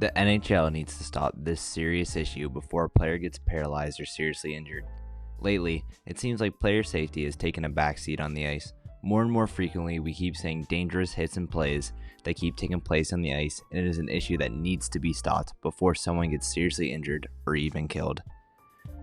The NHL needs to stop this serious issue before a player gets paralyzed or seriously injured. Lately, it seems like player safety has taken a backseat on the ice. More and more frequently, we keep seeing dangerous hits and plays that keep taking place on the ice, and it is an issue that needs to be stopped before someone gets seriously injured or even killed.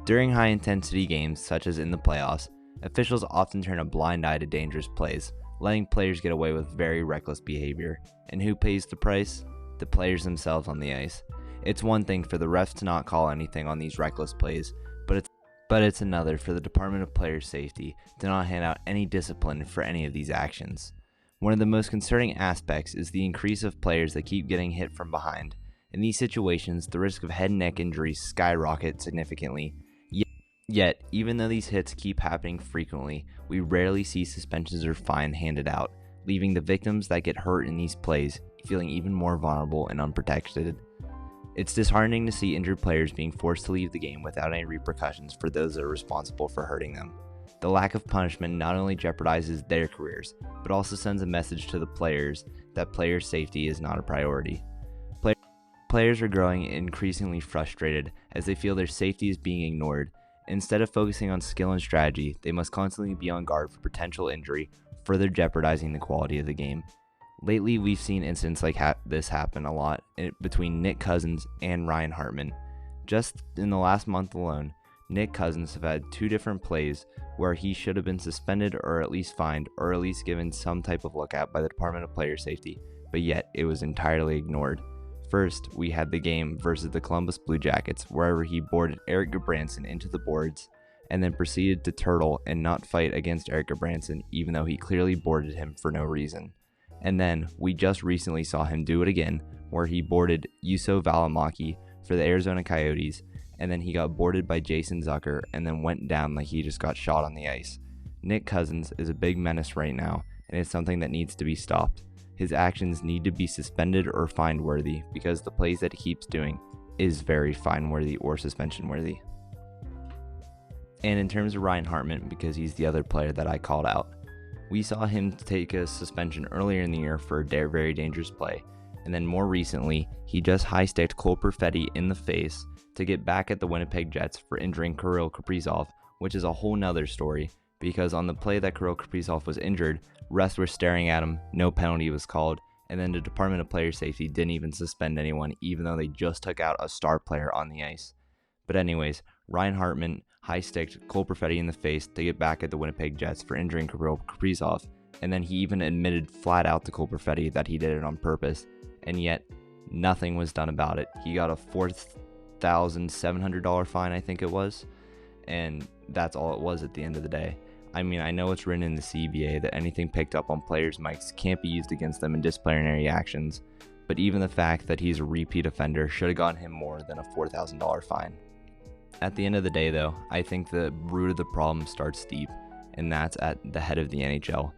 During high-intensity games, such as in the playoffs, officials often turn a blind eye to dangerous plays, letting players get away with very reckless behavior. And who pays the price? The players themselves on the ice. It's one thing for the refs to not call anything on these reckless plays, but it's another for the Department of Player Safety to not hand out any discipline for any of these actions. One of the most concerning aspects is the increase of players that keep getting hit from behind. In these situations, the risk of head and neck injuries skyrocket significantly. Yet, even though these hits keep happening frequently, we rarely see suspensions or fine handed out, leaving the victims that get hurt in these plays feeling even more vulnerable and unprotected. It's disheartening to see injured players being forced to leave the game without any repercussions for those that are responsible for hurting them. The lack of punishment not only jeopardizes their careers, but also sends a message to the players that player safety is not a priority. Players are growing increasingly frustrated as they feel their safety is being ignored. Instead of focusing on skill and strategy, they must constantly be on guard for potential injury, further jeopardizing the quality of the game. Lately, we've seen incidents like this happen a lot between Nick Cousins and Ryan Hartman. Just in the last month alone, Nick Cousins have had two different plays where he should have been suspended or at least fined or at least given some type of lookout by the Department of Player Safety, but yet it was entirely ignored. First, we had the game versus the Columbus Blue Jackets, wherever he boarded Erik Gudbranson into the boards and then proceeded to turtle and not fight against Erik Gudbranson, even though he clearly boarded him for no reason. And then we just recently saw him do it again, where he boarded Juuso Valimaki for the Arizona Coyotes, and then he got boarded by Jason Zucker and then went down like he just got shot on the ice. Nick Cousins is a big menace right now, and it's something that needs to be stopped. His actions need to be suspended or fine worthy because the plays that he keeps doing is very fine worthy or suspension worthy. And in terms of Ryan Hartman, because he's the other player that I called out, we saw him take a suspension earlier in the year for a very dangerous play, and then more recently, he just high-sticked Cole Perfetti in the face to get back at the Winnipeg Jets for injuring Kirill Kaprizov, which is a whole nother story, because on the play that Kirill Kaprizov was injured, refs were staring at him, no penalty was called, and then the Department of Player Safety didn't even suspend anyone, even though they just took out a star player on the ice. But anyways, Ryan Hartman high-sticked Cole Perfetti in the face to get back at the Winnipeg Jets for injuring Kirill Kaprizov, and then he even admitted flat out to Cole Perfetti that he did it on purpose, and yet nothing was done about it. He got a $4,700 fine, I think it was, and that's all it was at the end of the day. I mean, I know it's written in the CBA that anything picked up on players' mics can't be used against them in disciplinary actions, but even the fact that he's a repeat offender should have gotten him more than a $4,000 fine. At the end of the day, though, I think the root of the problem starts deep, and that's at the head of the NHL.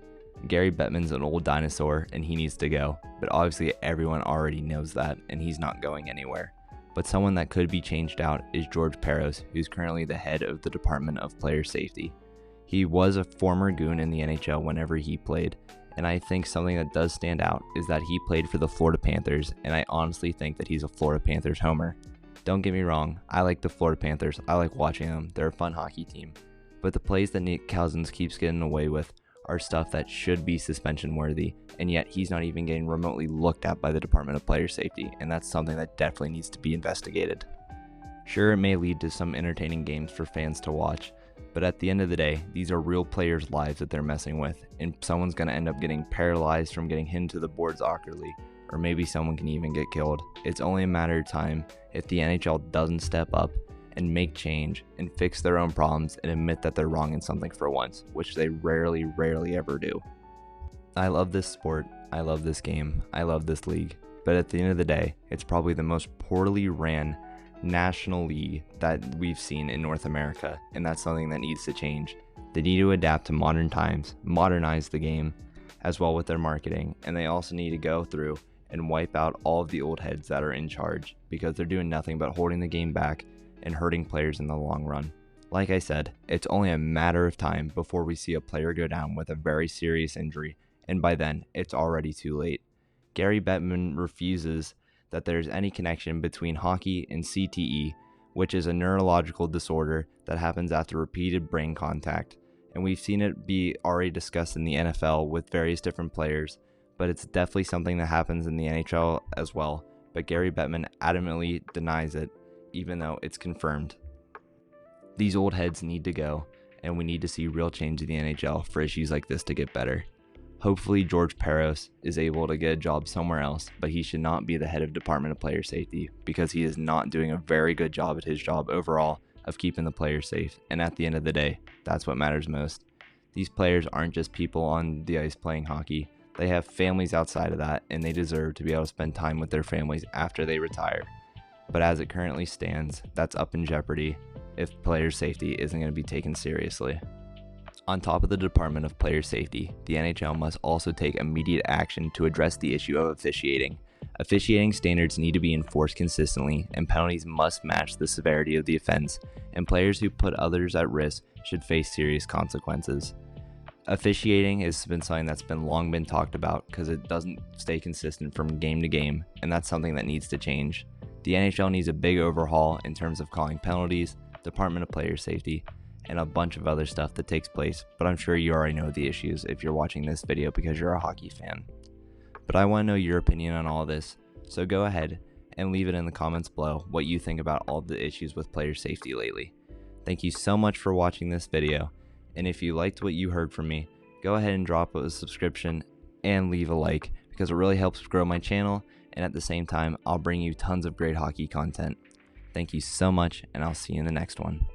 Gary Bettman's an old dinosaur, and he needs to go, but obviously everyone already knows that, and he's not going anywhere. But someone that could be changed out is George Parros, who's currently the head of the Department of Player Safety. He was a former goon in the NHL whenever he played, and I think something that does stand out is that he played for the Florida Panthers, and I honestly think that he's a Florida Panthers homer. Don't get me wrong, I like the Florida Panthers, I like watching them, they're a fun hockey team, but the plays that Nick Cousins keeps getting away with are stuff that should be suspension worthy, and yet he's not even getting remotely looked at by the Department of Player Safety, and that's something that definitely needs to be investigated. Sure, it may lead to some entertaining games for fans to watch, but at the end of the day, these are real players' lives that they're messing with, and someone's going to end up getting paralyzed from getting hit into the boards awkwardly, or maybe someone can even get killed. It's only a matter of time if the NHL doesn't step up and make change and fix their own problems and admit that they're wrong in something for once, which they rarely ever do. I love this sport, I love this game, I love this league, but at the end of the day, it's probably the most poorly ran national league that we've seen in North America, and that's something that needs to change. They need to adapt to modern times, modernize the game as well with their marketing, and they also need to go through and wipe out all of the old heads that are in charge, because they're doing nothing but holding the game back and hurting players in the long run. Like I said, it's only a matter of time before we see a player go down with a very serious injury, and by then, it's already too late. Gary Bettman refuses that there's any connection between hockey and CTE, which is a neurological disorder that happens after repeated brain contact. And we've seen it be already discussed in the NFL with various different players, but it's definitely something that happens in the NHL as well. But Gary Bettman adamantly denies it, even though it's confirmed. These old heads need to go, and we need to see real change in the NHL for issues like this to get better. Hopefully George Parros is able to get a job somewhere else, but he should not be the head of Department of Player Safety because he is not doing a very good job at his job overall of keeping the players safe. And at the end of the day, that's what matters most. These players aren't just people on the ice playing hockey. They have families outside of that, and they deserve to be able to spend time with their families after they retire. But as it currently stands, that's up in jeopardy if player safety isn't going to be taken seriously. On top of the Department of Player Safety, the NHL must also take immediate action to address the issue of officiating. Officiating standards need to be enforced consistently, and penalties must match the severity of the offense, and players who put others at risk should face serious consequences. Officiating has been something that's long been talked about because it doesn't stay consistent from game to game, and that's something that needs to change. The NHL needs a big overhaul in terms of calling penalties, Department of Player Safety, and a bunch of other stuff that takes place, but I'm sure you already know the issues if you're watching this video because you're a hockey fan. But I want to know your opinion on all this, so go ahead and leave it in the comments below what you think about all the issues with player safety lately. Thank you so much for watching this video, and if you liked what you heard from me, go ahead and drop a subscription and leave a like because it really helps grow my channel, and at the same time I'll bring you tons of great hockey content. Thank you so much, and I'll see you in the next one.